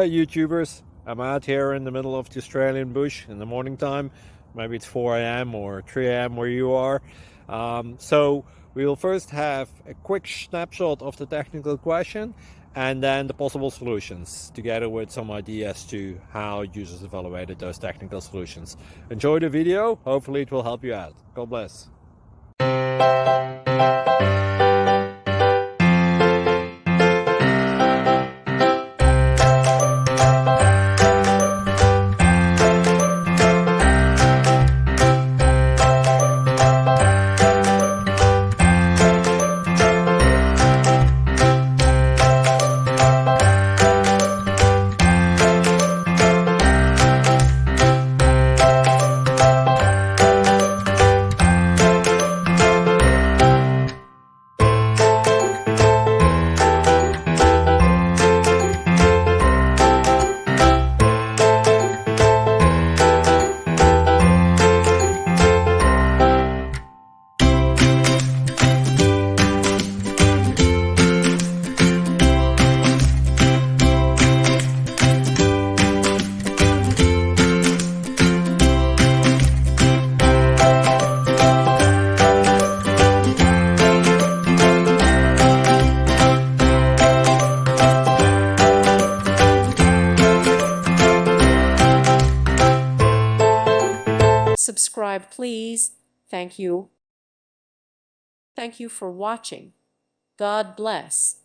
YouTubers. I'm out here in the middle of the Australian bush in the morning time. Maybe it's 4 a.m. or 3 a.m. where you are. So we will first have a quick snapshot of the technical question and then the possible solutions, together with some ideas to how users evaluated those technical solutions. Enjoy the video. Hopefully it will help you out. God bless. Subscribe, please. Thank you. Thank you for watching. God bless.